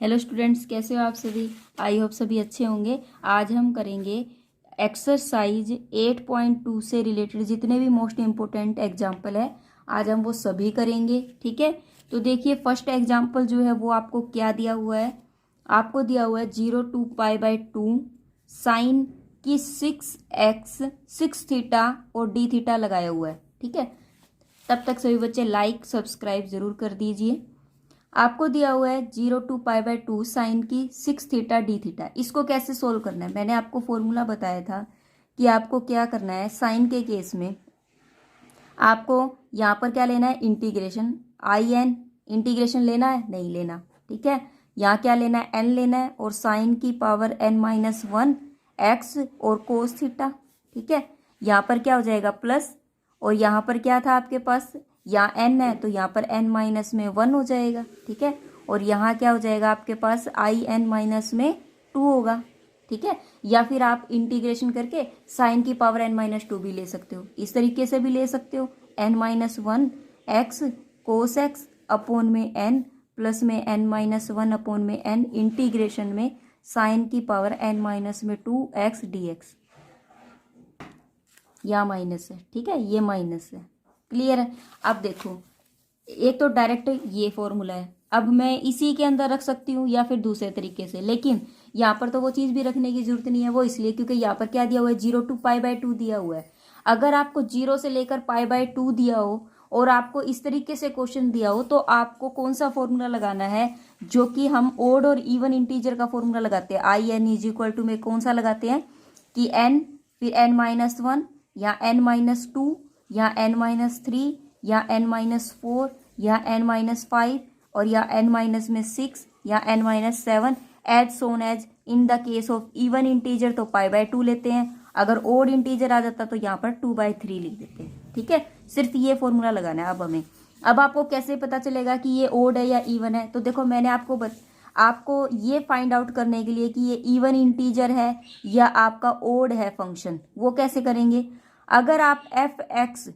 Hello students, कैसे हो आप सभी। आई होप सभी अच्छे होंगे। आज हम करेंगे एक्सरसाइज 8.2 से रिलेटेड जितने भी मोस्ट इम्पोर्टेंट एग्जाम्पल है, आज हम वो सभी करेंगे। ठीक है, तो देखिए फर्स्ट एग्जाम्पल जो है वो आपको क्या दिया हुआ है। आपको दिया हुआ है 0 to π/2 साइन की 6x 6 थीटा और डी थीटा लगाया हुआ है। ठीक है, तब तक सभी बच्चे लाइक सब्सक्राइब जरूर कर दीजिए। आपको दिया हुआ है 0 to π/2 साइन की 6 थीटा डी थीटा। इसको कैसे सोल्व करना है, मैंने आपको फॉर्मूला बताया था कि आपको क्या करना है। साइन के केस में आपको यहाँ पर क्या लेना है, इंटीग्रेशन IN। इंटीग्रेशन लेना है, नहीं लेना। ठीक है, यहाँ क्या लेना है, n लेना है और साइन की पावर n-1 x और कोस थीटा। ठीक है, यहाँ पर क्या हो जाएगा प्लस, और यहाँ पर क्या था आपके पास, यहाँ n है तो यहाँ पर n-1 हो जाएगा। ठीक है, और यहाँ क्या हो जाएगा आपके पास IN-2 होगा। ठीक है, या फिर आप इंटीग्रेशन करके साइन की पावर n-2 भी ले सकते हो, इस तरीके से भी ले सकते हो। n-1 x कोस x अपॉन में n प्लस में n-1 अपॉन में n इंटीग्रेशन में साइन की पावर n-2 x dx। या माइनस है, ठीक है, ये माइनस है। क्लियर है। अब देखो, एक तो डायरेक्ट ये फॉर्मूला है, अब मैं इसी के अंदर रख सकती हूँ या फिर दूसरे तरीके से, लेकिन यहाँ पर तो वो चीज़ भी रखने की जरूरत नहीं है। वो इसलिए क्योंकि यहाँ पर क्या दिया हुआ है, 0 to π/2 दिया हुआ है। अगर आपको 0 से लेकर π/2 दिया हो और आपको इस तरीके से क्वेश्चन दिया हो, तो आपको कौन सा फॉर्मूला लगाना है, जो कि हम ओड और इवन इंटीजर का फॉर्मूला लगाते हैं। IN में कौन सा लगाते हैं कि n फिर n-1 या n-2 या n-3 या n-4 या n-5 और या n-6 या n-7 as Son as. In the case of even integer तो π/2 लेते हैं, अगर ओड इंटीजर आ जाता तो यहाँ पर 2/3 लिख देते हैं। ठीक है, सिर्फ ये फॉर्मूला लगाना है। अब आपको कैसे पता चलेगा कि ये ओड है या इवन है, तो देखो मैंने आपको ये फाइंड आउट करने के लिए कि ये इवन इंटीजर है या आपका ओड है फंक्शन, वो कैसे करेंगे। अगर आप f(x),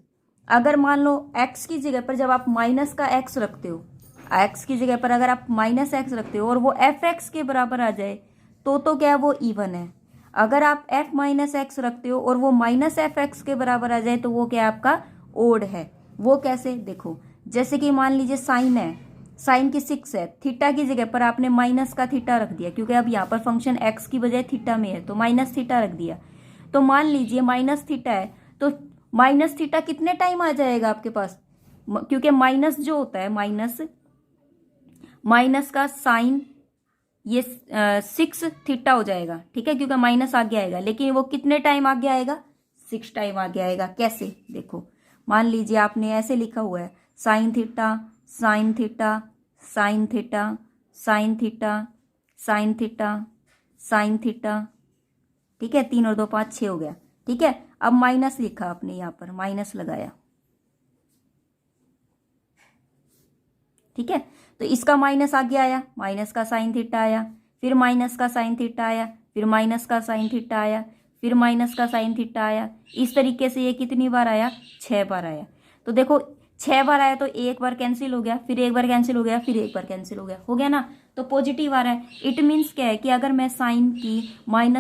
अगर मान लो x की जगह पर जब आप माइनस का x रखते हो, x की जगह पर अगर आप -x रखते हो और वो f(x) के बराबर आ जाए तो क्या है, वो इवन है। अगर आप f-x रखते हो और वो -f(x) के बराबर आ जाए तो वो क्या है, आपका ओड है। वो कैसे, देखो जैसे कि मान लीजिए साइन है, साइन की 6 है, थीटा की जगह पर आपने माइनस का थीटा रख दिया, क्योंकि अब यहाँ पर फंक्शन x की बजाय थीटा में है तो माइनस थीटा रख दिया। तो मान लीजिए माइनस थीटा है तो माइनस थीटा कितने टाइम आ जाएगा आपके पास, क्योंकि माइनस जो होता है माइनस का साइन ये 6 थीटा हो जाएगा। ठीक है, क्योंकि माइनस आगे आएगा, लेकिन वो कितने टाइम आगे आएगा, 6 टाइम आगे आएगा। कैसे, देखो मान लीजिए आपने ऐसे लिखा हुआ है sine theta sine theta sine theta sine theta sine theta sine theta. ठीक है, 3 और 2 5 6 हो गया। ठीक है, अब माइनस लिखा आपने, यहाँ पर माइनस लगाया। ठीक है, तो इसका माइनस आगे आया, माइनस का साइन थीटा आया, फिर माइनस का साइन थीटा आया, फिर माइनस का साइन थीटा आया, फिर माइनस का साइन थीटा आया। इस तरीके से ये कितनी बार आया, 6 बार आया। तो देखो 6 बार आया तो एक बार कैंसिल हो गया, फिर एक बार कैंसिल हो गया, फिर एक बार कैंसिल हो गया ना, तो पॉजिटिव आ रहा है। इट मीन्स क्या है कि अगर मैं साइन की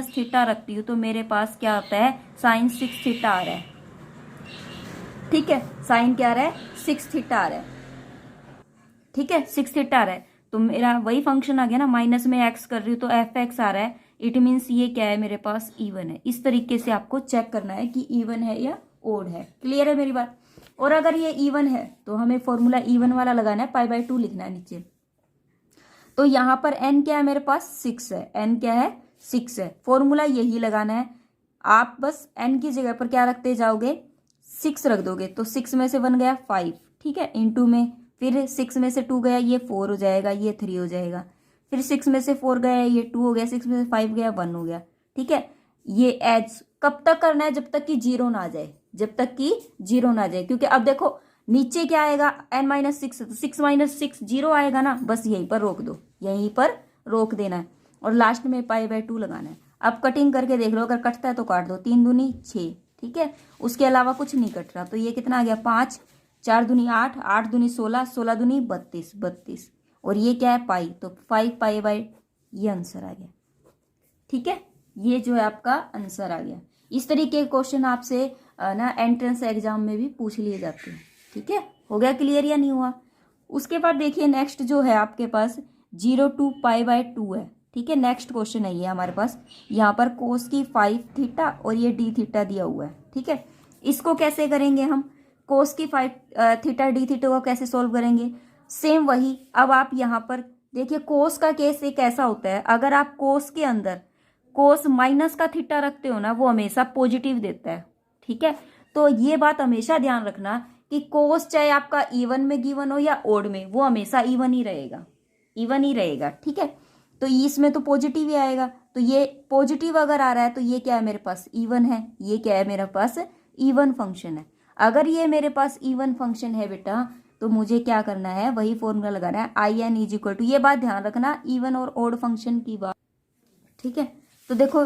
-थीटा रखती हूँ तो मेरे पास क्या आता है, साइन 6 थीटा आ रहा है। ठीक है, साइन क्या आ रहा है, 6 थीटा आ रहा है। ठीक है, 6 थीटा आ रहा है तो मेरा वही फंक्शन आ गया ना, माइनस में x कर रही हूँ तो f(x) आ रहा है। इट मीन्स ये क्या है, मेरे पास इवन है। इस तरीके से आपको चेक करना है कि इवन है या ओड है। क्लियर है मेरी बात। और अगर ये इवन है तो हमें फॉर्मूला इवन वाला लगाना है, π/2 लिखना है नीचे। तो यहाँ पर n क्या है, मेरे पास 6 है, n क्या है, 6 है। फॉर्मूला यही लगाना है। आप बस n की जगह पर क्या रखते जाओगे, 6 रख दोगे तो 6 में से 1 गया 5। ठीक है, इंटू में फिर 6 में से 2 गया, ये 4 हो जाएगा, ये 3 हो जाएगा। फिर 6 में से 4 गया, ये 2 हो गया, 6 में से 5 गया 1 हो गया। ठीक है, ये एज कब तक करना है, जब तक कि 0 ना आ जाए, जब तक कि 0 ना आ जाए। क्योंकि अब देखो नीचे क्या आएगा, n-6 तो 6 - 6 0 आएगा ना, बस यहीं पर रोक दो, यहीं पर रोक देना है और लास्ट में π/2 लगाना है। अब कटिंग करके देख लो, अगर कटता है तो काट दो, 3 दूनी 6। ठीक है, उसके अलावा कुछ नहीं कट रहा, तो ये कितना आ गया 5, 4 दूनी 8, 8 दूनी 16, 16 दूनी 32, 32 और ये क्या है पाई, तो 5 पाई बाय, ये आंसर आ गया। ठीक है, ये जो है आपका आंसर आ गया। इस तरीके के क्वेश्चन आपसे ना एंट्रेंस एग्जाम में भी पूछ लिए जाते हैं। ठीक है, हो गया क्लियर या नहीं हुआ? उसके बाद देखिए नेक्स्ट जो है आपके पास 0 to π/2 है। ठीक है, नेक्स्ट क्वेश्चन है ये हमारे पास। यहाँ पर कोस की 5 थीटा और ये डी थीटा दिया हुआ है। ठीक है, इसको कैसे करेंगे हम? कोस की 5 थीटा डी थीटा को कैसे सोल्व करेंगे? सेम वही। अब आप यहाँ पर देखिए कोस का केस एक ऐसा होता है, अगर आप कोस के अंदर कोस माइनस का थीटा रखते हो ना, वो हमेशा पॉजिटिव देता है। ठीक है, तो ये बात हमेशा ध्यान रखना कि कोस चाहे आपका इवन में गिवन हो या ओड में, वो हमेशा इवन ही रहेगा, इवन ही रहेगा। ठीक है, तो इसमें तो पॉजिटिव ही आएगा, तो ये पॉजिटिव अगर आ रहा है तो ये क्या है मेरे पास? इवन है। ये क्या है मेरे पास? इवन फंक्शन है। अगर ये मेरे पास इवन फंक्शन है बेटा, तो मुझे क्या करना है? वही फॉर्मूला लगाना है, IN = ये बात ध्यान रखना इवन और ओड फंक्शन की बात। ठीक है, तो देखो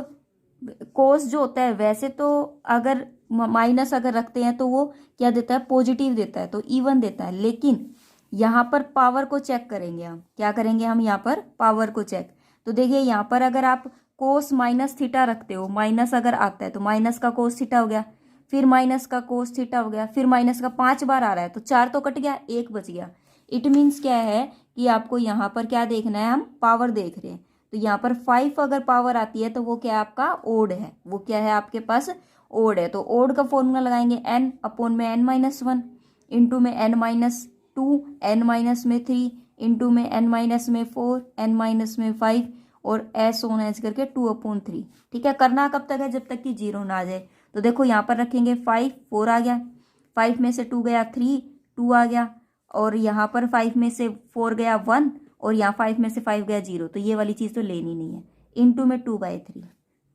कोस जो होता है वैसे तो अगर माइनस अगर रखते हैं तो वो क्या देता है? पॉजिटिव देता है, तो इवन देता है। लेकिन यहाँ पर पावर को चेक करेंगे हम। क्या करेंगे हम? यहाँ पर पावर को चेक। तो देखिए यहाँ पर अगर आप कोस माइनस थीटा रखते हो, माइनस अगर आता है तो माइनस का कोस थीटा हो गया, फिर माइनस का कोस थीटा हो गया, फिर माइनस का 5 बार आ रहा है तो 4 तो कट गया, 1 बच गया। इट मीन्स क्या है कि आपको यहाँ पर क्या देखना है? हम पावर देख रहे हैं। तो यहाँ पर 5 अगर पावर आती है तो वो क्या है? आपका ओड है। वो क्या है आपके पास? ओड है। तो ओड का फॉर्मूला लगाएंगे n/n-1 इंटू में n-2, n-3 इंटू में n-4, n-5 और s ऑन एज करके 2/3। ठीक है, करना कब तक है? जब तक कि 0 ना आ जाए। तो देखो यहाँ पर रखेंगे 5, 4 आ गया, 5 में से 2 गया 3, 2 आ गया, और यहाँ पर 5 में से 4 गया 1, और यहाँ 5 में से 5 गया 0, तो ये वाली चीज़ तो लेनी नहीं है। इंटू में 2/3।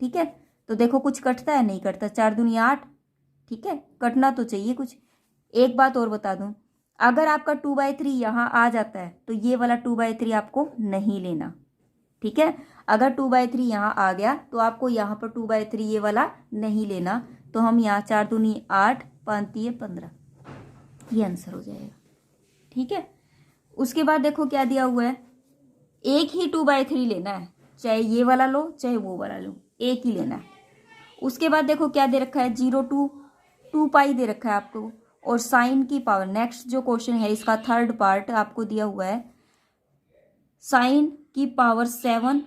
ठीक है, तो देखो कुछ कटता है? नहीं कटता। 4 दूनी 8। ठीक है, कटना तो चाहिए कुछ। एक बात और बता दूं, अगर आपका 2/3 यहाँ आ जाता है तो ये वाला 2/3 आपको नहीं लेना। ठीक है, अगर 2/3 यहाँ आ गया तो आपको यहाँ पर 2/3 ये वाला नहीं लेना। तो हम यहाँ 4 दूनी 8, 5 तिये 15, ये आंसर हो जाएगा। ठीक है, उसके बाद देखो क्या दिया हुआ है, एक ही 2/3 लेना है, चाहे ये वाला लो चाहे वो वाला लो, एक ही लेना है। उसके बाद देखो क्या दे रखा है, 0 to 2π दे रखा है आपको, और साइन की पावर। नेक्स्ट जो क्वेश्चन है इसका थर्ड पार्ट आपको दिया हुआ है, साइन की पावर 7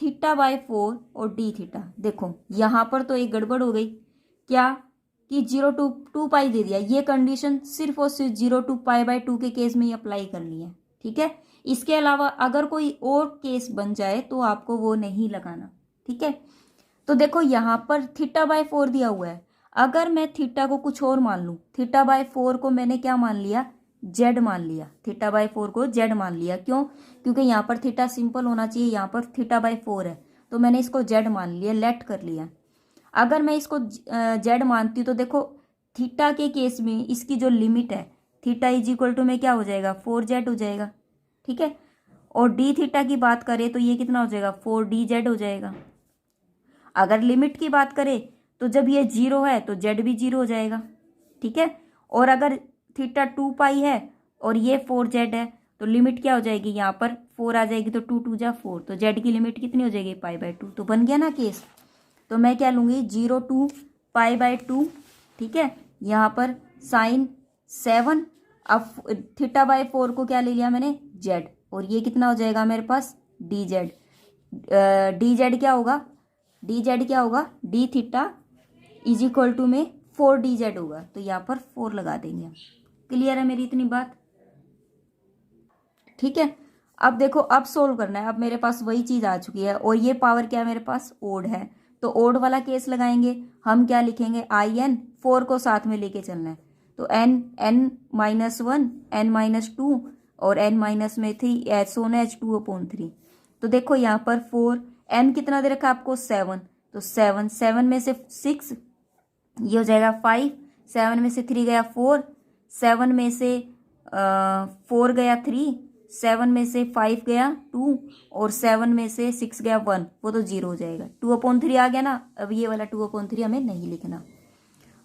θ/4 और d थीटा। देखो यहाँ पर तो एक गड़बड़ हो गई, क्या कि 0 to 2π दे दिया। ये कंडीशन सिर्फ और सिर्फ 0 to π/2 के केस में ही अप्लाई करनी है। ठीक है, इसके अलावा अगर कोई और केस बन जाए तो आपको वो नहीं लगाना। ठीक है, तो देखो यहाँ पर θ/4 दिया हुआ है, अगर मैं थीटा को कुछ और मान लूँ, θ/4 को मैंने क्या मान लिया? z मान लिया। θ/4 को z मान लिया। क्यों? क्योंकि यहाँ पर थीटा सिंपल होना चाहिए, यहाँ पर θ/4 है तो मैंने इसको z मान लिया, लेट कर लिया। अगर मैं इसको z मानती हूँ तो देखो थीटा के केस में इसकी जो लिमिट है, θ = में क्या हो जाएगा? 4z हो जाएगा। ठीक है, और d थीटा की बात करें तो ये कितना हो जाएगा? 4dz हो जाएगा। अगर लिमिट की बात करें तो जब ये 0 है तो z भी 0 हो जाएगा। ठीक है, और अगर थीटा 2π है और ये 4z है तो लिमिट क्या हो जाएगी? यहाँ पर 4 आ जाएगी तो 2 2 जा 4, तो z की लिमिट कितनी हो जाएगी? π/2। तो बन गया ना केस। तो मैं क्या लूँगी? 0 to π/2। ठीक है, यहाँ पर साइन 7, अब θ/4 को क्या ले लिया मैंने? z, और ये कितना हो जाएगा मेरे पास? dz। dz क्या होगा? dz क्या होगा? d थीटा = में 4dz होगा, तो यहाँ पर 4 लगा देंगे हम। क्लियर है मेरी इतनी बात? ठीक है, अब देखो अब सोल्व करना है। अब मेरे पास वही चीज़ आ चुकी है, और ये पावर क्या है मेरे पास? ओड है, तो ओड वाला केस लगाएंगे हम। क्या लिखेंगे? IN, 4 को साथ में लेके चलना है, तो n-1, n-2 और n-3 s होना है 2/3। तो देखो यहाँ पर 4, n कितना दे रखा है आपको? 7, तो 7 में से 6 ये हो जाएगा 5, 7 में से 3 गया 4, 7 में से 4 गया 3, 7 में से 5 गया 2, और 7 में से 6 गया 1, वो तो 0 हो जाएगा। 2/3 आ गया ना। अब ये वाला 2/3 हमें नहीं लिखना।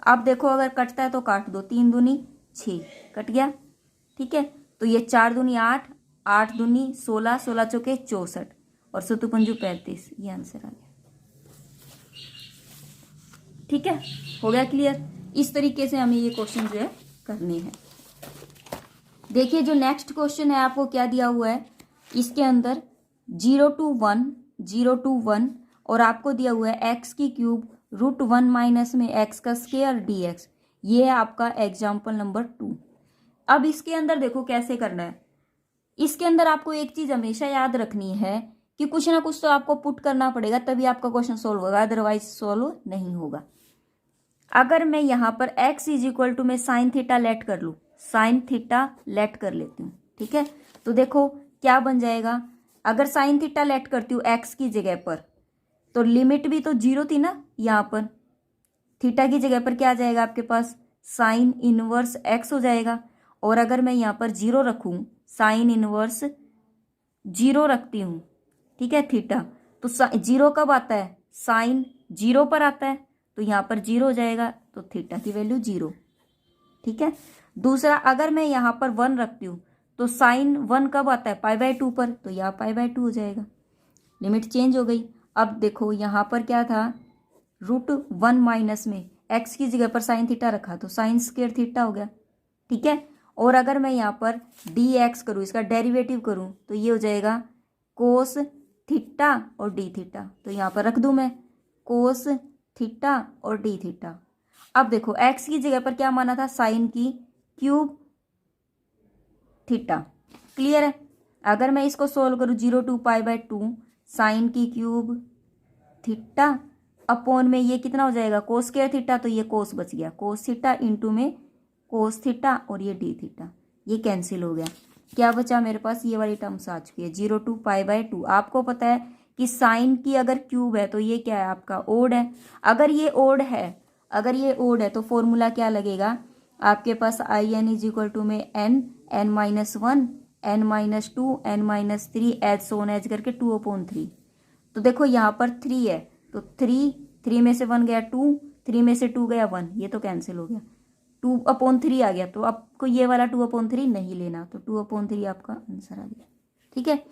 अब देखो अगर कटता है तो काट दो, 3 दूनी 6 कट गया। ठीक है, तो ये 4 दूनी 8, 8 दूनी 16, 16 चौके 64 और 7 पंजू 35, ये आंसर आ गया। ठीक है, हो गया क्लियर। इस तरीके से हमें ये क्वेश्चन जो है करने हैं। देखिए जो नेक्स्ट क्वेश्चन है आपको क्या दिया हुआ है, इसके अंदर 0 to 1, 0 to 1 और आपको दिया हुआ है एक्स की क्यूब √1 माइनस में एक्स का स्क्वायर dx। ये है आपका एग्जाम्पल नंबर 2। अब इसके अंदर देखो कैसे करना है। इसके अंदर आपको एक चीज हमेशा याद रखनी है कि कुछ ना कुछ तो आपको पुट करना पड़ेगा, तभी आपका क्वेश्चन सोल्व होगा, अदरवाइज सोल्व नहीं होगा। अगर मैं यहाँ पर x इज इक्वल टू मैं साइन थीटा लेट कर लूँ, साइन थीटा लेट कर लेती हूँ। ठीक है, तो देखो क्या बन जाएगा। अगर साइन थीटा लेट करती हूँ x की जगह पर, तो लिमिट भी तो 0 थी ना, यहाँ पर थीटा की जगह पर क्या आ जाएगा आपके पास, साइन इनवर्स x हो जाएगा। और अगर मैं यहाँ पर 0 रखूँ, साइन इनवर्स 0 रखती हूँ, ठीक है थीटा, तो 0 कब आता है, साइन 0 पर आता है, तो यहाँ पर 0 हो जाएगा, तो थीटा की वैल्यू 0। ठीक है, दूसरा अगर मैं यहाँ पर 1 रखती हूँ, तो साइन 1 कब आता है, π/2 पर, तो यहाँ π/2 हो जाएगा। लिमिट चेंज हो गई। अब देखो यहाँ पर क्या था, √1 माइनस में x की जगह पर साइन थीटा रखा, तो साइन स्क्वायर थीटा हो गया। ठीक है, और अगर मैं यहाँ पर dx करूँ, इसका डेरिवेटिव करूँ, तो ये हो जाएगा कोस थीटा और डी थीटा, तो यहाँ पर रख दूँ मैं कोस थीटा और डी थीटा। अब देखो x की जगह पर क्या माना था, साइन की क्यूब थीटा। क्लियर है। अगर मैं इसको सोल्व करूँ 0 to π/2 साइन की क्यूब थीटा अपॉन में ये कितना हो जाएगा, कोस स्क्वायर थीटा, तो ये कोस बच गया, कोस थीटा इंटू में कोस थीटा और ये डी थीटा, ये कैंसिल हो गया। क्या बचा मेरे पास, ये वाली टर्म्स आ चुकी है 0 to π/2। आपको पता है कि साइन की अगर क्यूब है तो ये क्या है आपका ओड है। अगर ये ओड है, अगर ये ओड है तो फॉर्मूला क्या लगेगा आपके पास, in इज इक्वल टू में n-1 n-2 n-3 as soon as करके 2/3। तो देखो यहाँ पर 3 है, तो 3 में से 1 गया 2, 3 में से 2 गया 1, ये तो कैंसिल हो गया, 2/3 आ गया। तो आपको ये वाला 2/3 नहीं लेना, तो 2/3 आपका आंसर आ गया। ठीक है,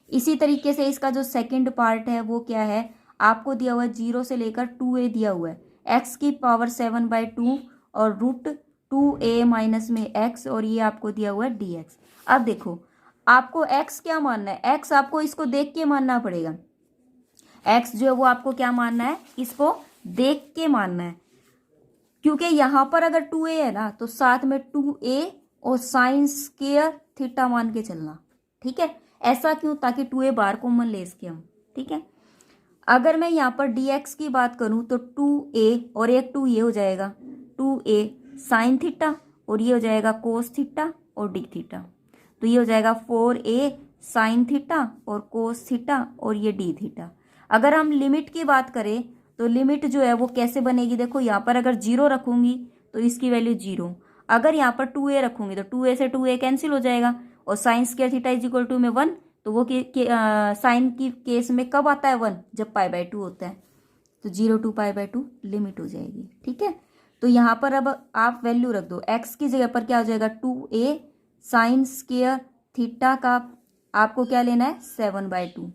इसी तरीके से इसका जो सेकंड पार्ट है वो क्या है, आपको दिया हुआ है 0 से लेकर 2a दिया हुआ है, x की पावर 7/2 और √2a माइनस में x, और ये आपको दिया हुआ है dx। अब देखो आपको x क्या मानना है, x आपको इसको देख के मानना पड़ेगा। x जो है वो आपको क्या मानना है, इसको देख के मानना है, क्योंकि यहाँ पर अगर 2a है ना, तो साथ में 2a और साइन स्क्वायर थीटा मान के चलना। ठीक है, ऐसा क्यों, ताकि 2a बाहर कॉमन ले इसके हम। ठीक है, अगर मैं यहाँ पर dx की बात करूँ तो 2a और एक 2 ये हो जाएगा 2a साइन थीटा, और ये हो जाएगा कोस थीटा और डी थीटा, तो ये हो जाएगा 4a साइन थीटा और कोस थीटा और ये डी थीटा। अगर हम लिमिट की बात करें तो लिमिट जो है वो कैसे बनेगी, देखो यहाँ पर अगर 0 रखूंगी तो इसकी वैल्यू 0, अगर यहाँ पर 2a रखूंगी तो 2a से 2a कैंसिल हो जाएगा, और sine square theta is equal to में 1, तो वो साइन की केस में कब आता है 1, जब π/2 होता है, तो 0 to π/2 लिमिट हो जाएगी। ठीक है, तो यहाँ पर अब आप वैल्यू रख दो, x की जगह पर क्या हो जाएगा 2a साइन स्क्वायर थीटा का आपको क्या लेना है 7/2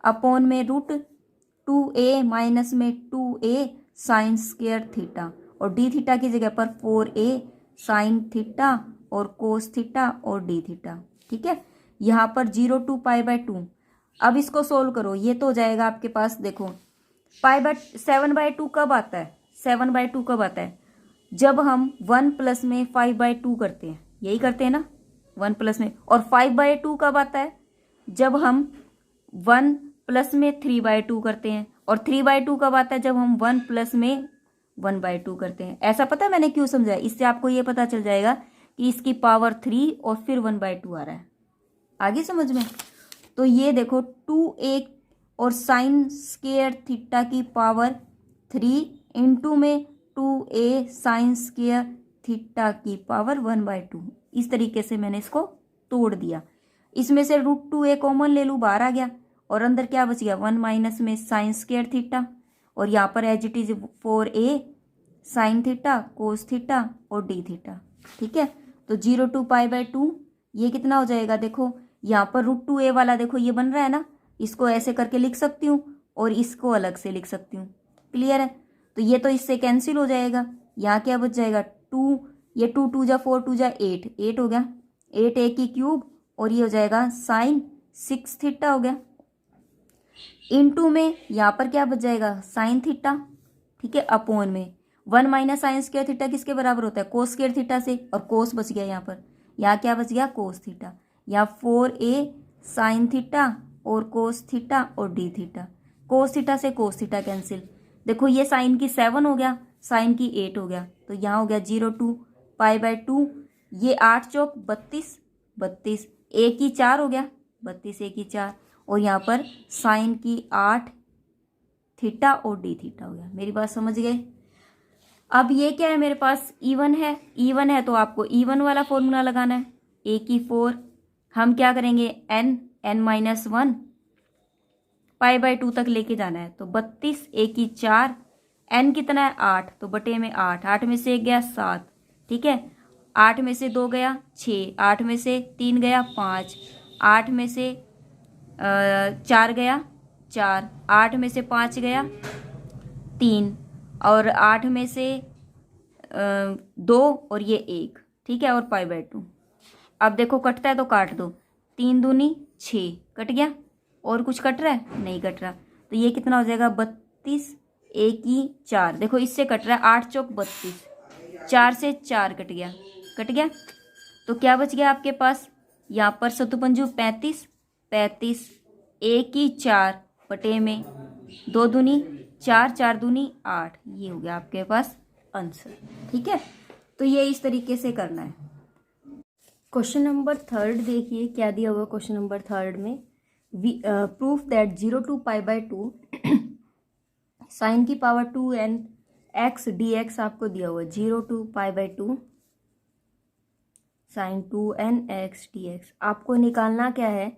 अपॉन में √2a माइनस में 2a साइन स्क्वायर थीटा, और डी थीटा की जगह पर 4a साइन थीटा और कोस थीटा और डी थीटा। ठीक है, यहाँ पर 0 to π/2। अब इसको सोल्व करो, ये तो हो जाएगा आपके पास, देखो 7/2 कब आता है, 7/2 कब आता है, जब हम 1 प्लस में 5/2 करते हैं, यही करते हैं ना 1 प्लस में, और 5/2 कब आता है, जब हम 1 प्लस में 3/2 करते हैं, और 3/2 कब आता है, जब हम 1 प्लस में 1/2 करते हैं। ऐसा पता है मैंने क्यों समझाया, इससे आपको ये पता चल जाएगा कि इसकी पावर 3 और फिर 1/2 आ रहा है, आगे समझ में। तो ये देखो 2a और साइन स्क्वायर थीटा की पावर 3 इंटू में 2a साइन स्क्वायर थीटा की पावर 1/2, इस तरीके से मैंने इसको तोड़ दिया। इसमें से √2a कॉमन ले लूँ, बाहर आ गया, और अंदर क्या बच गया 1 माइनस में साइन स्क्वायर थीटा, और यहाँ पर as it is 4a sine theta cos theta और डी थीटा। ठीक है, तो 0 to π/2 ये कितना हो जाएगा, देखो यहाँ पर √2a वाला देखो ये बन रहा है ना, इसको ऐसे करके लिख सकती हूँ और इसको अलग से लिख सकती हूँ। क्लियर है? तो ये तो इससे कैंसिल हो जाएगा। यहाँ क्या बच जाएगा 2, ये 2 2 जा 4 2 जा 8, 8 हो गया, 8a की क्यूब, और ये हो जाएगा साइन 6 थीटा हो गया। इनटू में यहाँ पर क्या बच जाएगा साइन थीटा, ठीक है, अपॉन में 1 माइनस साइन स्क्वायर थीटा किसके बराबर होता है कोस स्क्वायर थीटा से, और कोस बच गया यहाँ पर, यहाँ क्या बच गया कोस थीटा, यहाँ 4a साइन थीटा और कोस थीटा और डी थीटा, कोस थीटा से कोस थीटा कैंसिल। देखो ये साइन की 7 हो गया, साइन की 8 हो गया, तो यहाँ हो गया 0 2 π/2, ये 8 चौक 32, 32 a की 4 हो गया, 32 a की 4, और यहाँ पर साइन की 8 थीटा और डी थीटा हो गया। मेरी बात समझ गए? अब ये क्या है मेरे पास इवन है, इवन है तो आपको इवन वाला फॉर्मूला लगाना है। a की 4 हम क्या करेंगे n-1 π/2 तक लेके जाना है, तो 32 a की 4, n कितना है 8, तो बटे में 8, 8 में से 1 गया 7, ठीक है, 8 में से 2 गया 6, 8 में से 3 गया 5, 8 में से 4 गया 4, 8 में से 5 गया 3, और 8 में से 2 और ये 1, ठीक है, और π/2। अब देखो कटता है तो काट दो, 3 दूनी 6 कट गया, और कुछ कट रहा है नहीं कट रहा, तो ये कितना हो जाएगा 32 a की 4, देखो इससे कट रहा है 8 चौक 32, 4 से 4 कट गया, कट गया, तो क्या बच गया आपके पास यहाँ पर सतुपंजु 35, 35 a की 4 बटे में 2 दूनी 4, 4 दूनी 8, ये हो गया आपके पास आंसर। ठीक है, तो ये इस तरीके से करना है। क्वेश्चन नंबर 3 देखिए क्या दिया हुआ क्वेश्चन नंबर 3 में, प्रूफ दैट 0 to π/2 साइन की पावर 2n x dx आपको दिया हुआ है। 0 to π/2 sign 2n x dx आपको निकालना क्या है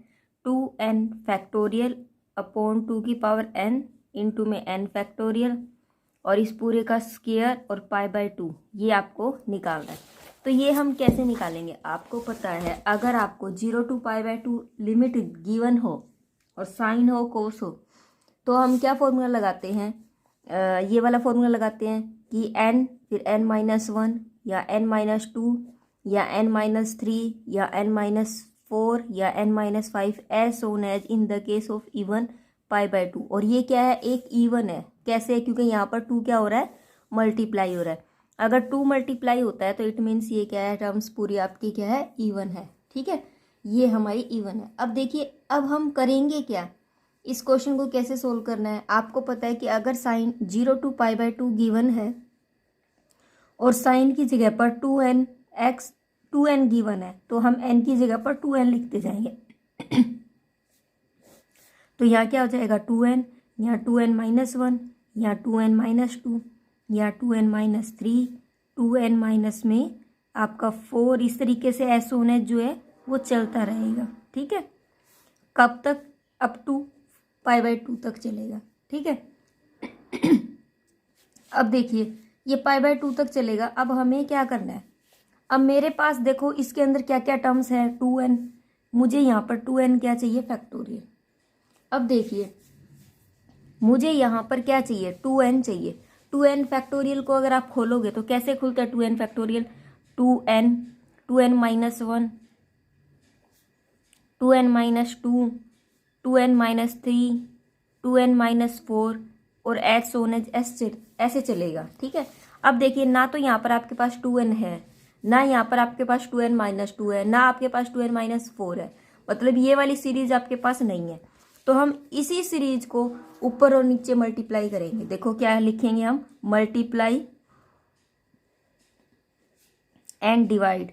2n फैक्टोरियल अपॉन 2 की पावर n इंटू में n फैक्टोरियल और इस पूरे का स्क्वायर और π/2 ये आपको निकालना है। तो ये हम कैसे निकालेंगे, आपको पता है अगर आपको 0 to π/2 लिमिट गिवन हो और साइन हो कोस हो तो हम क्या फॉर्मूला लगाते हैं, ये वाला फॉर्मूला लगाते हैं कि n फिर n-1 या n-2 या n-3 या n-4 या n-5 as Son as in the case of even π/2। और ये क्या है एक इवन है, कैसे, क्योंकि यहाँ पर 2 क्या हो रहा है मल्टीप्लाई हो रहा है। अगर 2 मल्टीप्लाई होता है तो इट मीन्स ये क्या है टर्म्स पूरी आपकी क्या है इवन है। ठीक है, ये हमारी इवन है। अब देखिए अब हम करेंगे क्या, इस क्वेश्चन को कैसे सोल्व करना है। आपको पता है कि अगर साइन 0 to π/2 गिवन है और साइन की जगह पर 2n गिवन है तो हम n की जगह पर 2n लिखते जाएंगे। तो यहाँ क्या हो जाएगा 2n, यहाँ 2n-1, यहाँ 2n-2, यहाँ 2n-3, 2n माइनस में आपका 4, इस तरीके से एस होने जो है वो चलता रहेगा। ठीक है, कब तक, अप टू π/2 तक चलेगा। ठीक है, अब देखिए ये π/2 तक चलेगा। अब हमें क्या करना है, अब मेरे पास देखो इसके अंदर क्या क्या टर्म्स है 2n, मुझे यहाँ पर 2n क्या चाहिए फैक्टोरियल। अब देखिए मुझे यहाँ पर क्या चाहिए 2n चाहिए। 2n फैक्टोरियल को अगर आप खोलोगे तो कैसे खुलता है 2n factorial, 2n, 2n-1, 2n-2, 2n-3, 2n-4 और एच सोने ऐसे चलेगा। ठीक है, अब देखिए ना तो यहाँ पर आपके पास 2n है, ना यहाँ पर आपके पास 2n-2 है, ना आपके पास 2n-4 है, मतलब ये वाली सीरीज आपके पास नहीं है। तो हम इसी सीरीज को ऊपर और नीचे मल्टीप्लाई करेंगे। देखो क्या लिखेंगे हम, multiply and divide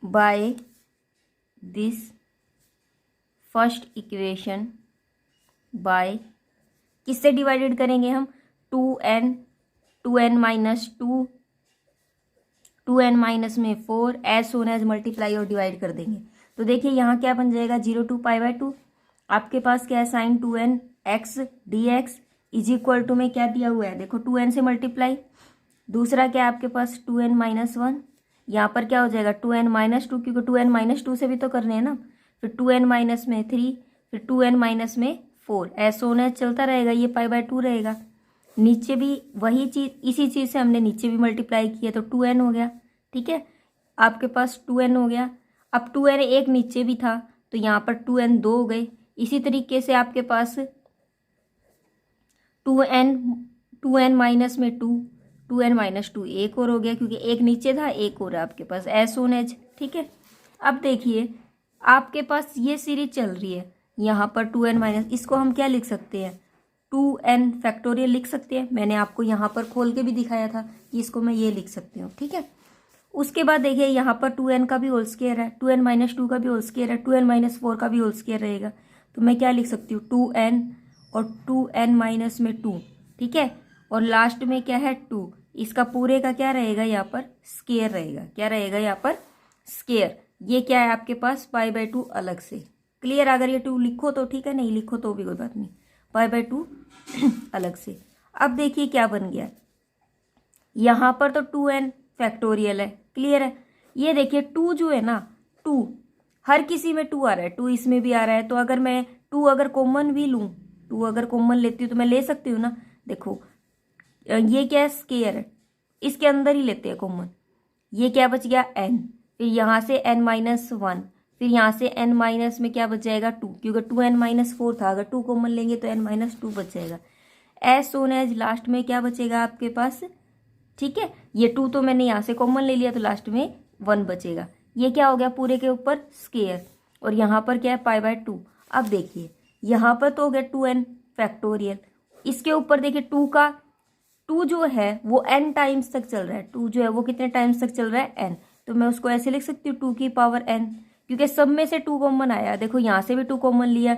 by this first equation by, किससे डिवाइडेड करेंगे हम 2n, 2n-2, 2n माइनस में 4 एज सोन एज मल्टीप्लाई और डिवाइड कर देंगे। तो देखिए यहाँ क्या बन जाएगा 0 to π/2 आपके पास क्या है sine 2n x dx is equal to में क्या दिया हुआ है देखो 2n से मल्टीप्लाई, दूसरा क्या है आपके पास 2n-1, यहाँ पर क्या हो जाएगा 2n-2, क्योंकि 2n-2 से भी तो करने हैं ना। फिर 2n-3, फिर 2n-4, ऐसा होना चलता रहेगा, ये π/2 रहेगा। नीचे भी वही चीज़, इसी चीज़ से हमने नीचे भी मल्टीप्लाई किया तो 2n हो गया। ठीक है, आपके पास 2n हो गया। अब 2n एक नीचे भी था तो यहाँ पर 2n 2 हो गए। इसी तरीके से आपके पास 2n-2 एक और हो गया, क्योंकि एक नीचे था एक और है आपके पास एस ओन एज। ठीक है, अब देखिए आपके पास ये सीरीज चल रही है, यहाँ पर 2n-, इसको हम क्या लिख सकते हैं 2n फैक्टोरियल लिख सकते हैं। मैंने आपको यहाँ पर खोल के भी दिखाया था कि इसको मैं ये लिख सकती हूँ। ठीक है, उसके बाद देखिए यहाँ पर 2n का भी होल स्क्वायर है, 2n-2 का भी होल स्क्वायर है, 2n-4 का भी होल स्क्वायर रहेगा। तो मैं क्या लिख सकती हूँ 2n और 2n-2। ठीक है, और लास्ट में क्या है 2, इसका पूरे का क्या रहेगा यहाँ पर स्क्वायर रहेगा। क्या रहेगा यहाँ पर स्क्वायर। ये क्या है आपके पास π/2 अलग से। क्लियर, अगर ये 2 लिखो तो ठीक है, नहीं लिखो तो भी कोई बात नहीं, π/2 अलग से। अब देखिए क्या बन गया, यहाँ पर तो 2n फैक्टोरियल है। क्लियर है, ये देखिए 2 जो है ना 2 हर किसी में 2 आ रहा है, 2 इसमें भी आ रहा है। तो अगर मैं 2 अगर कॉमन भी लूँ, 2 अगर कॉमन लेती हूँ तो मैं ले सकती हूँ ना। देखो ये क्या है स्क्वायर है, इसके अंदर ही लेते हैं कॉमन। ये क्या बच गया n, फिर यहाँ से n-1, फिर यहाँ से n माइनस में क्या बच जाएगा 2, क्योंकि 2n-4 था, अगर 2 कॉमन लेंगे तो n-2 बच जाएगा। एज सोन एज लास्ट में क्या बचेगा आपके पास। ठीक है, ये 2 तो मैंने यहाँ से कॉमन ले लिया तो लास्ट में 1 बचेगा। ये क्या हो गया पूरे के ऊपर स्क्वायर, और यहाँ पर क्या है π/2। अब देखिए यहाँ पर तो हो गया 2n फैक्टोरियल, इसके ऊपर देखिए 2 जो है वो n टाइम्स तक चल रहा है। 2 जो है वो कितने टाइम्स तक चल रहा है n, तो मैं उसको ऐसे लिख सकती हूँ 2 की पावर n, क्योंकि सब में से 2 कॉमन आया। देखो यहाँ से भी 2 कॉमन लिया,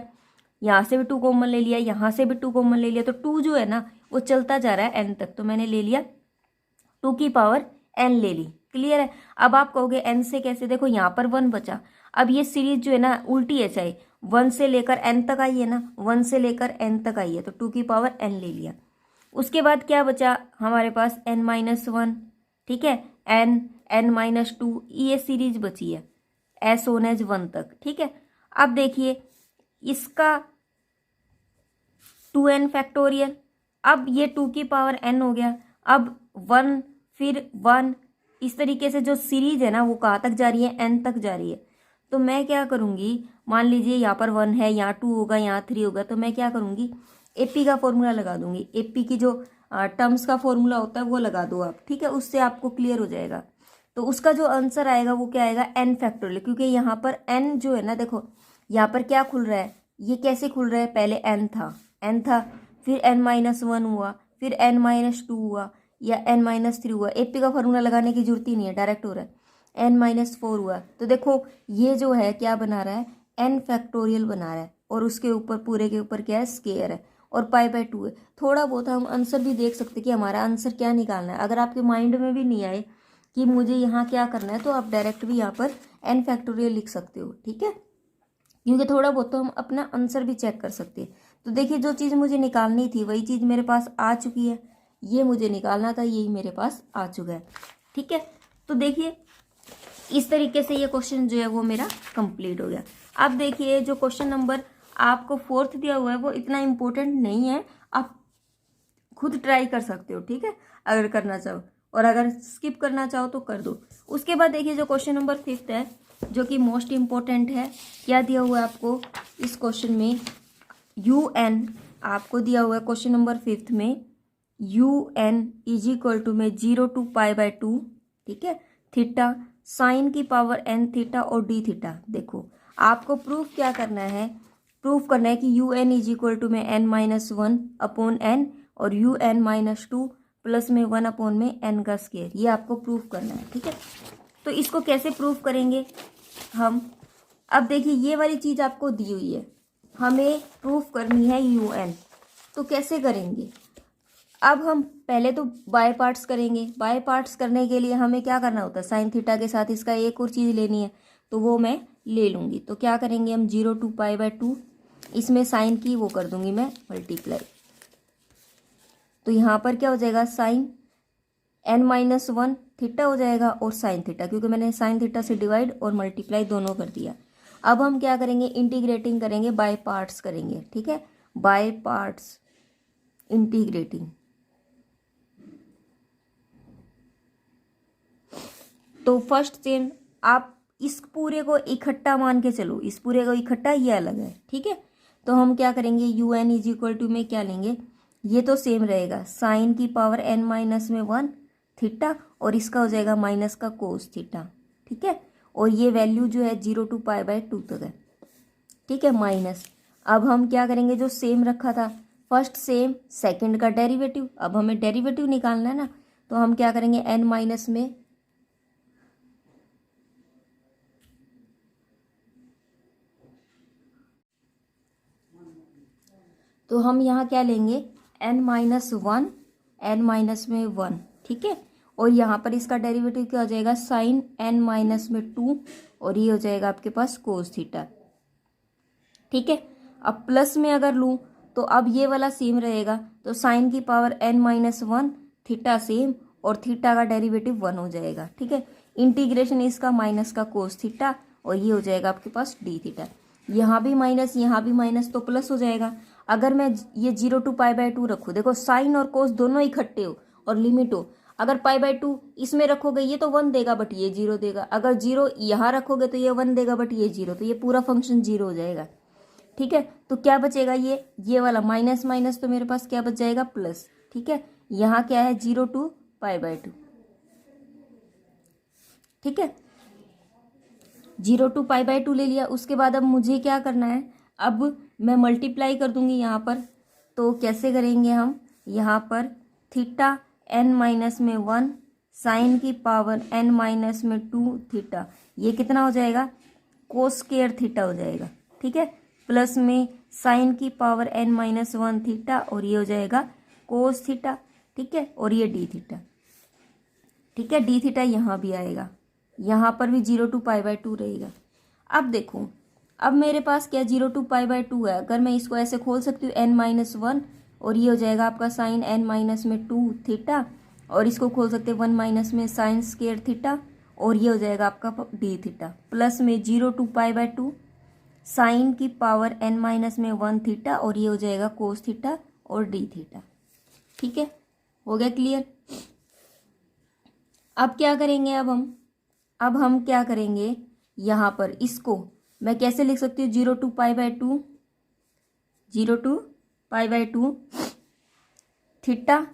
यहाँ से भी 2 कॉमन ले लिया, यहाँ से भी 2 कॉमन ले लिया, तो 2 जो है ना वो चलता जा रहा है n तक, तो मैंने ले लिया 2 की पावर n ले ली। क्लियर है, अब आप कहोगे n से कैसे, देखो यहाँ पर 1 बचा। अब ये सीरीज जो है ना उल्टी है, चाहे 1 से लेकर n तक आई है ना, 1 से लेकर n तक आई है, तो 2 की पावर n ले लिया। उसके बाद क्या बचा हमारे पास n-1। ठीक है, n-2 ये सीरीज बची है एस ओन एज 1 तक। ठीक है, अब देखिए इसका 2n फैक्टोरियल, अब ये 2 की पावर n हो गया। अब 1 फिर 1, इस तरीके से जो सीरीज है ना वो कहाँ तक जा रही है n तक जा रही है। तो मैं क्या करूँगी, मान लीजिए यहाँ पर 1 है, यहाँ 2 होगा, यहाँ 3 होगा, तो मैं क्या करूँगी एपी का फॉर्मूला लगा दूंगी। एपी की जो टर्म्स का फॉर्मूला होता है वो लगा दो आप। ठीक है, उससे आपको क्लियर हो जाएगा। तो उसका जो आंसर आएगा वो क्या आएगा n फैक्टोरियल, क्योंकि यहाँ पर n जो है ना, देखो यहाँ पर क्या खुल रहा है, ये कैसे खुल रहा है, पहले n था, फिर n-1 हुआ, फिर n-2 हुआ, या n-3 हुआ। एपी का फॉर्मूला लगाने की जरूरत ही नहीं है, डायरेक्ट हो रहा है। n-4 हुआ, तो देखो ये जो है क्या बना रहा है n फैक्टोरियल बना रहा है, और उसके ऊपर पूरे के ऊपर क्या है स्क्वायर है, और π/2 है। थोड़ा बहुत हम आंसर भी देख सकते कि हमारा आंसर क्या निकालना है। अगर आपके माइंड में भी नहीं आए कि मुझे यहाँ क्या करना है, तो आप डायरेक्ट भी यहाँ पर n फैक्टोरियल लिख सकते हो। ठीक है, क्योंकि थोड़ा बहुत तो हम अपना आंसर भी चेक कर सकते हैं। तो देखिए जो चीज़ मुझे निकालनी थी वही चीज़ मेरे पास आ चुकी है, ये मुझे निकालना था, यही मेरे पास आ चुका है। ठीक है, तो देखिए इस तरीके से ये क्वेश्चन जो है वो मेरा कंप्लीट हो गया। अब देखिए जो क्वेश्चन नंबर आपको 4th दिया हुआ है वो इतना इम्पोर्टेंट नहीं है, आप खुद ट्राई कर सकते हो। ठीक है, अगर करना चाहो, और अगर स्किप करना चाहो तो कर दो। उसके बाद देखिए जो क्वेश्चन नंबर 5th है जो कि मोस्ट इम्पोर्टेंट है, क्या दिया हुआ है आपको इस क्वेश्चन में, UN आपको दिया हुआ है क्वेश्चन नंबर 5th में, UN इज इक्वल टू में 0 to π/2। ठीक है, थीटा साइन की पावर n थीटा और d थीटा। देखो आपको प्रूफ क्या करना है, प्रूफ करना है कि UN इज इक्वल टू में n-1 अपॉन n और UN-2 प्लस में 1 अपॉन में n का स्क्वायर, ये आपको प्रूफ करना है। ठीक है, तो इसको कैसे प्रूफ करेंगे हम, अब देखिए ये वाली चीज़ आपको दी हुई है, हमें प्रूफ करनी है UN, तो कैसे करेंगे। अब हम पहले तो बाय पार्ट्स करेंगे। बाय पार्ट्स करने के लिए हमें क्या करना होता है, साइन थीटा के साथ इसका एक और चीज़ लेनी है, तो वो मैं ले लूँगी। तो क्या करेंगे हम 0 to π/2, इसमें साइन की वो कर दूंगी मैं मल्टीप्लाई, तो यहाँ पर क्या हो जाएगा साइन n-1 थीटा हो जाएगा और साइन थीटा, क्योंकि मैंने साइन थीटा से डिवाइड और मल्टीप्लाई दोनों कर दिया। अब हम क्या करेंगे, इंटीग्रेटिंग करेंगे, बाय पार्ट्स करेंगे, ठीक है, बाय पार्ट्स इंटीग्रेटिंग। तो फर्स्ट सेम आप इस पूरे को इकट्ठा मान के चलो, इस पूरे को इकट्ठा, ये अलग है, ठीक है। तो हम क्या करेंगे, un इज इक्वल टू में क्या लेंगे, ये तो सेम रहेगा, साइन की पावर n-1 थीटा, और इसका हो जाएगा माइनस का कोस थीटा, ठीक है। और ये वैल्यू जो है 0 to π/2 तक है, ठीक है, माइनस। अब हम क्या करेंगे, जो सेम रखा था फर्स्ट सेम, सेकंड का डेरिवेटिव, अब हमें डेरिवेटिव निकालना है ना, तो हम क्या करेंगे, n- में तो हम यहाँ क्या लेंगे, n-1, n-1, ठीक है। और यहाँ पर इसका डेरिवेटिव क्या हो जाएगा, साइन n-2, और ये हो जाएगा आपके पास कोस थीटा, ठीक है। अब प्लस में अगर लूँ तो अब ये वाला सेम रहेगा, तो साइन की पावर n-1 थीटा सेम, और थीटा का डेरिवेटिव 1 हो जाएगा, ठीक है। इंटीग्रेशन इसका माइनस का कोस थीटा, और ये हो जाएगा आपके पास डी थीटा। यहाँ भी माइनस, यहाँ भी माइनस, तो प्लस हो जाएगा। अगर मैं ये 0 to π/2 रखूँ, देखो साइन और कोस दोनों इकट्ठे हो और लिमिट हो, अगर π/2 इसमें रखोगे ये तो 1 देगा बट ये 0 देगा, अगर 0 यहाँ रखोगे तो ये 1 देगा बट ये 0, तो ये पूरा फंक्शन 0 हो जाएगा, ठीक है। तो क्या बचेगा, ये वाला माइनस माइनस, तो मेरे पास क्या बच जाएगा, प्लस, ठीक है। यहाँ क्या है, 0 to π/2, ठीक है, 0 to π/2 ले लिया। उसके बाद अब मुझे क्या करना है, अब मैं मल्टीप्लाई कर दूंगी यहाँ पर। तो कैसे करेंगे हम, यहाँ पर थीटा n-1 साइन की पावर n-2 थीटा, ये कितना हो जाएगा, कोस स्क्वायर थीटा हो जाएगा, ठीक है, प्लस में साइन की पावर n-1 थीटा, और ये हो जाएगा कोस थीटा, ठीक है, और ये डी थीटा, ठीक है। डी थीटा यहाँ भी आएगा, यहाँ पर भी 0 to π/2 रहेगा। अब देखो, अब मेरे पास क्या 0 to π/2 है, अगर मैं इसको ऐसे खोल सकती हूँ n-1, और ये हो जाएगा आपका साइन n-2 थीटा, और इसको खोल सकते हैं 1 माइनस में साइन स्क्वायर थीटा, और ये हो जाएगा आपका डी थीटा, प्लस में 0 to π/2 साइन की पावर n-1 थीटा, और ये हो जाएगा कोस थीटा और डी थीटा, ठीक है, हो गया क्लियर। अब क्या करेंगे, अब हम क्या करेंगे, यहाँ पर इसको मैं कैसे लिख सकती हूँ, 0 to π/2, 0 to π/2 theta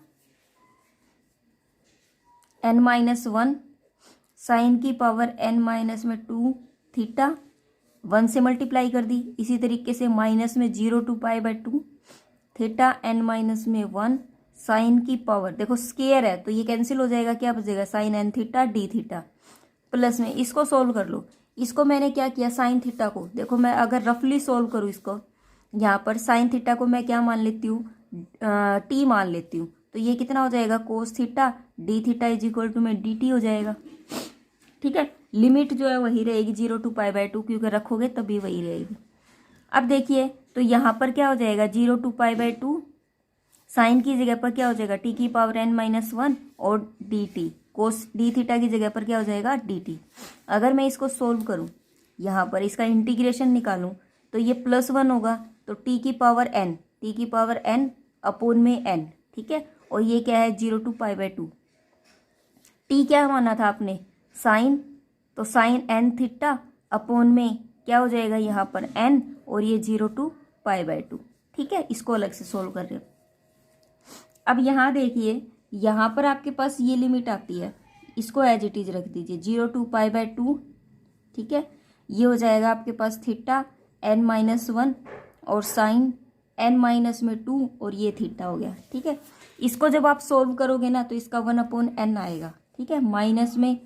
n-1 sine की पावर n-2 थीटा, 1 से मल्टीप्लाई कर दी। इसी तरीके से माइनस में 0 to π/2 थीटा n-1 साइन की पावर, देखो स्केयर है तो ये कैंसिल हो जाएगा, क्या बचेगा, sine n theta d theta, plus में इसको सोल्व कर लो। इसको मैंने क्या किया, साइन थीटा को, देखो मैं अगर रफली सोल्व करूँ इसको, यहाँ पर साइन थीटा को मैं क्या मान लेती हूँ, टी मान लेती हूँ, तो ये कितना हो जाएगा, cos theta d theta is equal to में डी टी हो जाएगा, ठीक है। लिमिट जो है वही रहेगी 0 to π/2, क्योंकि रखोगे तभी वही रहेगी। अब देखिए, तो यहाँ पर क्या हो जाएगा, 0 to π/2 साइन की जगह पर क्या हो जाएगा, टी की पावर n-1 और डी टी, कोस डी थीटा की जगह पर क्या हो जाएगा, डी टी। अगर मैं इसको सोल्व करूँ, यहाँ पर इसका इंटीग्रेशन निकालूँ, तो ये +1 होगा, तो टी की पावर n अपॉन में n, ठीक है, और ये क्या है 0 to π/2। टी क्या माना था आपने, साइन, तो साइन n थीटा अपॉन में क्या हो जाएगा यहाँ पर n, और ये 0 to π/2, ठीक है। इसको अलग से सोल्व कर रहे हो। अब यहाँ देखिए, यहाँ पर आपके पास ये लिमिट आती है, इसको एज इट इज रख दीजिए 0 to π/2, ठीक है। ये हो जाएगा आपके पास थीटा n-1 और साइन n-2, और ये थीटा हो गया, ठीक है। इसको जब आप सोल्व करोगे ना, तो इसका 1/n आएगा, ठीक है। माइनस में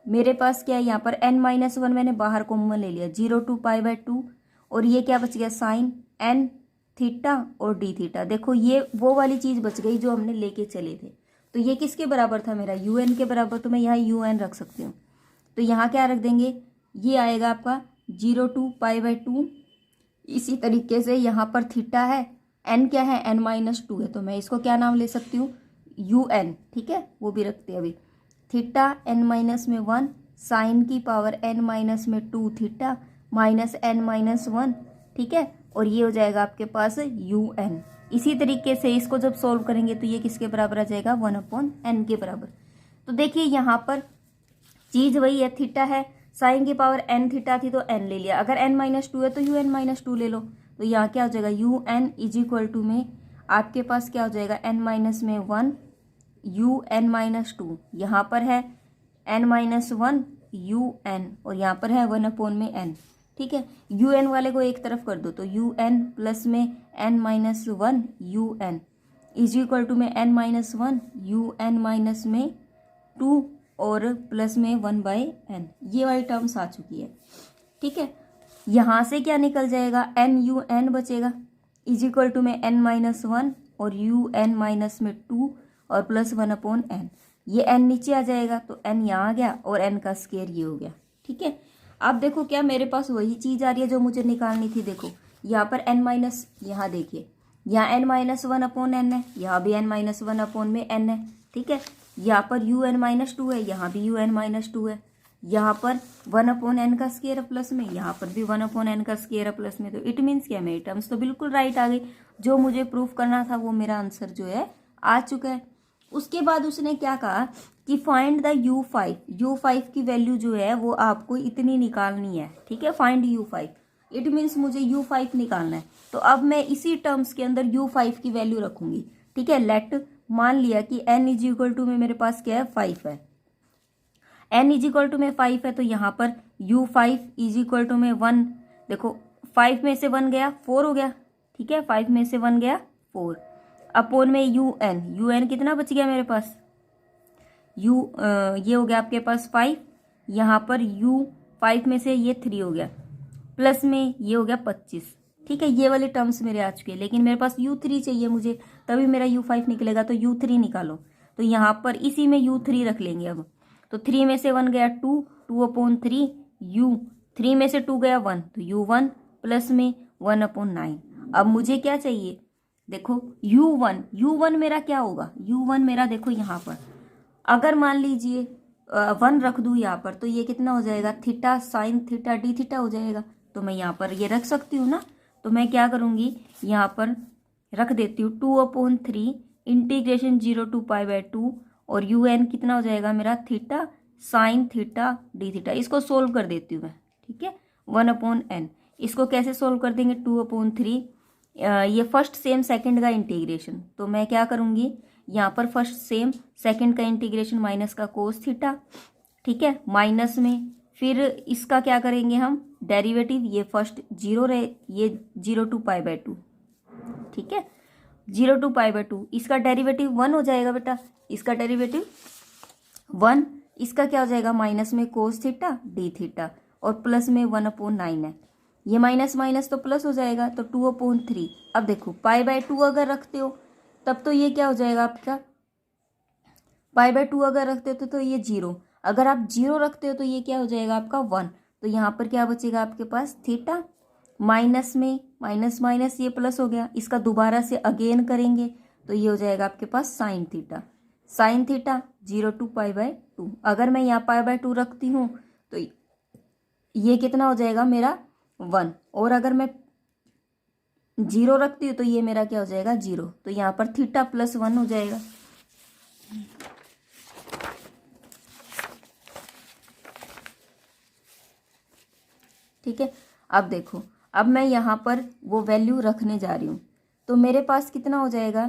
मेरे पास क्या है, यहाँ पर n-1 मैंने बाहर कॉमन ले लिया, 0 to π/2, और ये क्या बच गया, साइन n थीटा और डी थीटा। देखो ये वो वाली चीज़ बच गई जो हमने लेके चले थे। तो ये किसके बराबर था, मेरा un के बराबर, तो मैं यहाँ un रख सकती हूँ। तो यहाँ क्या रख देंगे, ये आएगा आपका 0 to π/2। इसी तरीके से यहाँ पर थीटा है, n क्या है, n-2 है, तो मैं इसको क्या नाम ले सकती हूँ, यू एन, ठीक है, वो भी रखते हैं अभी। थीटा n माइनस में 1 साइन की पावर n माइनस में 2 थीटा माइनस n माइनस 1, ठीक है, और ये हो जाएगा आपके पास यू एन। इसी तरीके से इसको जब सॉल्व करेंगे तो ये किसके बराबर आ जाएगा, 1/n के बराबर। तो देखिए यहाँ पर चीज वही है, थीटा है, साइन की पावर n थीटा थी तो n ले लिया, अगर n माइनस 2 है तो यू एन माइनस 2 ले लो। तो यहाँ क्या हो जाएगा, u n is equal to में आपके पास क्या हो जाएगा, n माइनस में 1 यू एन माइनस 2, यहाँ पर है n माइनस 1 यू एन और यहाँ पर है 1 में n, ठीक है। यू एन वाले को एक तरफ कर दो तो यू एन प्लस में n minus 1 u n is equal to में n minus 1 u n minus में 2 और प्लस में 1/n, ये वाली टर्म्स आ चुकी है, ठीक है। यहाँ से क्या निकल जाएगा, n यू एन बचेगा इज इक्वल टू में n माइनस 1 और यू एन माइनस में 2 और प्लस 1/n, ये n नीचे आ जाएगा तो n यहाँ आ गया और n का स्क्वायर ये हो गया, ठीक है। अब देखो क्या मेरे पास वही चीज़ आ रही है जो मुझे निकालनी थी। देखो यहाँ पर n माइनस, यहाँ देखिए यहाँ n माइनस 1/n है, यहाँ भी n माइनस 1 में n है, ठीक है। यहाँ पर यू एन माइनस 2 है, यहाँ भी यू एन माइनस 2 है, यहाँ पर 1/n का स्क्वायर प्लस में, यहाँ पर भी 1/n का स्क्वायर प्लस में। तो इट मीन्स क्या, मेरी टर्म्स तो बिल्कुल राइट आ गई, जो मुझे प्रूफ करना था वो मेरा आंसर जो है आ चुका है। उसके बाद उसने क्या कहा कि फाइंड द u5 की वैल्यू जो है वो आपको इतनी निकालनी है, ठीक है, फाइंड u5, इट मीन्स मुझे u5 निकालना है। तो अब मैं इसी टर्म्स के अंदर u5 की वैल्यू रखूंगी, ठीक है। लेट मान लिया कि n इज इक्वल टू में मेरे पास क्या है, 5 है, n इज इक्वल टू में 5 है, तो यहाँ पर u5 इज इक्वल टू में 1, देखो 5 में से 1 गया 4 हो गया, ठीक है, 5 में से 1 गया 4 अपोन में यू एन कितना बच गया मेरे पास, ये हो गया आपके पास 5, यहाँ पर u5 में से ये 3 हो गया, प्लस में ये हो गया 25, ठीक है। ये वाले टर्म्स मेरे आ चुके हैं, लेकिन मेरे पास u3 चाहिए मुझे, तभी मेरा u5 निकलेगा। तो u3 निकालो, तो यहाँ पर इसी में u3 रख लेंगे अब। तो 3 में से 1 गया 2/3 3 में से 2 गया 1 तो u1 प्लस में 1/9। अब मुझे क्या चाहिए, देखो u1 मेरा क्या होगा, u1 मेरा देखो यहाँ पर अगर मान लीजिए 1 रख दूँ यहाँ पर तो ये कितना हो जाएगा, theta sine theta d theta हो जाएगा। तो मैं यहाँ पर ये रख सकती हूँ ना, तो मैं क्या करूँगी, यहाँ पर रख देती हूँ 2/3 इंटीग्रेशन 0 to π/2 और यू एन कितना हो जाएगा मेरा, theta sine theta d theta. इसको सोल्व कर देती हूँ मैं, ठीक है, 1/n। इसको कैसे सोल्व कर देंगे, 2/3 ये फर्स्ट सेम सेकंड का इंटीग्रेशन, तो मैं क्या करूँगी, यहाँ पर फर्स्ट सेम सेकंड का इंटीग्रेशन माइनस का कोस थीटा, ठीक है, माइनस में फिर इसका क्या करेंगे हम डेरिवेटिव, ये फर्स्ट 0 रहे, ये 0 to π/2, ठीक है, 0 to π/2, इसका डेरिवेटिव 1 हो जाएगा बेटा, इसका डेरिवेटिव 1, इसका क्या हो जाएगा माइनस में कोस थीटा डी थीटा और प्लस में 1/9 है, ये माइनस माइनस तो प्लस हो जाएगा, तो 2/3। अब देखो π/2 अगर रखते हो तब तो ये क्या हो जाएगा आपका, π/2 अगर रखते हो तो ये 0, अगर आप 0 रखते हो तो ये क्या हो जाएगा आपका 1। तो यहाँ पर क्या बचेगा आपके पास, थीटा माइनस में माइनस माइनस ये प्लस हो गया, इसका दोबारा से अगेन करेंगे तो ये हो जाएगा आपके पास साइन थीटा 0 to π/2। अगर मैं यहाँ π/2 रखती हूँ तो ये कितना हो जाएगा मेरा 1, और अगर मैं 0 रखती हूँ तो ये मेरा क्या हो जाएगा 0, तो यहाँ पर थीटा प्लस 1 हो जाएगा। ठीक है, अब देखो, अब मैं यहाँ पर वो वैल्यू रखने जा रही हूँ, तो मेरे पास कितना हो जाएगा,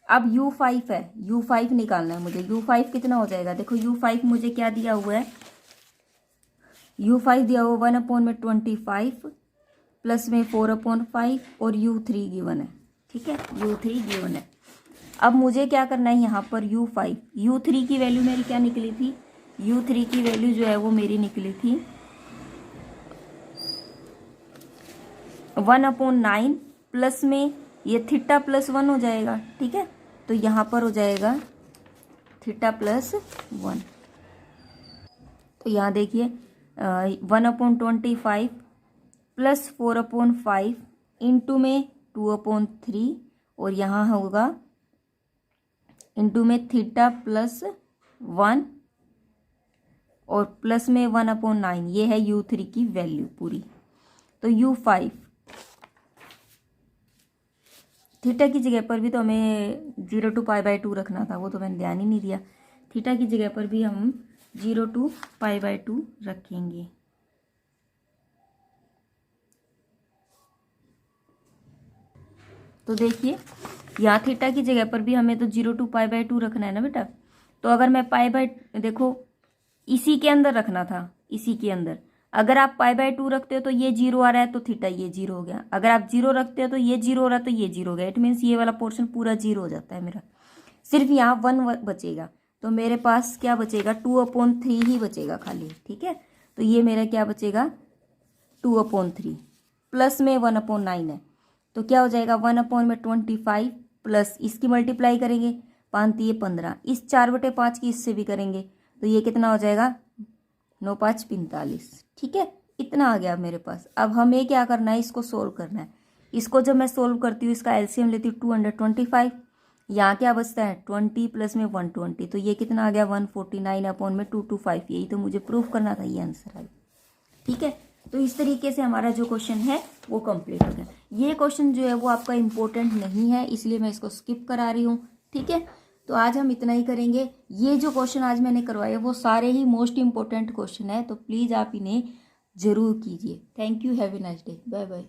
अब u5 है, u5 निकालना है मुझे, u5 कितना हो जाएगा, देखो u5 मुझे क्या दिया हुआ है, u5 दिया हुआ 1/25 प्लस में 4/5 और u3 गिवन है, ठीक है, u3 गिवन है। अब मुझे क्या करना है, यहाँ पर u3 की वैल्यू मेरी क्या निकली थी, u3 की वैल्यू जो है वो मेरी निकली थी 1/9 प्लस में ये थीटा प्लस 1 हो जाएगा, ठीक है, तो यहाँ पर हो जाएगा थीटा प्लस 1। तो यहाँ देखिए 1/25 प्लस 4/5 इंटू में 2/3 और यहाँ होगा इंटू में थीटा प्लस 1 और प्लस में 1/9, ये है u3 की वैल्यू पूरी। तो u5 थीटा की जगह पर भी तो हमें 0 to π/2 रखना था, वो तो मैंने ध्यान ही नहीं दिया। थीटा की जगह पर भी हम 0 to π/2 रखेंगे। तो देखिए यहाँ थीटा की जगह पर भी हमें तो 0 to π/2 रखना है ना बेटा। तो अगर मैं देखो इसी के अंदर रखना था, इसी के अंदर अगर आप π/2 रखते हो तो ये 0 आ रहा है तो थीटा ये 0 हो गया। अगर आप 0 रखते हो तो ये 0 हो रहा है तो ये 0 हो गया। इट मीन्स ये वाला पोर्शन पूरा 0 हो जाता है मेरा, सिर्फ यहाँ 1 बचेगा। तो मेरे पास क्या बचेगा, 2/3 ही बचेगा खाली। ठीक है, तो ये मेरा क्या बचेगा 2/3 प्लस में 1/9 है तो क्या हो जाएगा 1/25 प्लस इसकी मल्टीप्लाई करेंगे 5×3 = 15, इस 4/5 की इससे भी करेंगे तो ये कितना हो जाएगा 9×5 = 45। ठीक है, इतना आ गया मेरे पास। अब हमें क्या करना है, इसको सोल्व करना है। इसको जब मैं सोल्व करती हूँ इसका एलसीएम लेती हूँ 225, यहाँ क्या बचता है 20 प्लस में 120, तो ये कितना आ गया 149/225। यही तो मुझे प्रूफ करना था, ये आंसर आ गया। ठीक है, तो इस तरीके से हमारा जो क्वेश्चन है वो कंप्लीट हो गया। ये क्वेश्चन जो है वो आपका इम्पोर्टेंट नहीं है, इसलिए मैं इसको स्किप करा रही हूँ। ठीक है, तो आज हम इतना ही करेंगे। ये जो क्वेश्चन आज मैंने करवाए वो सारे ही मोस्ट इम्पोर्टेंट क्वेश्चन है, तो प्लीज़ आप इन्हें जरूर कीजिए। Thank you, have a nice day, bye bye.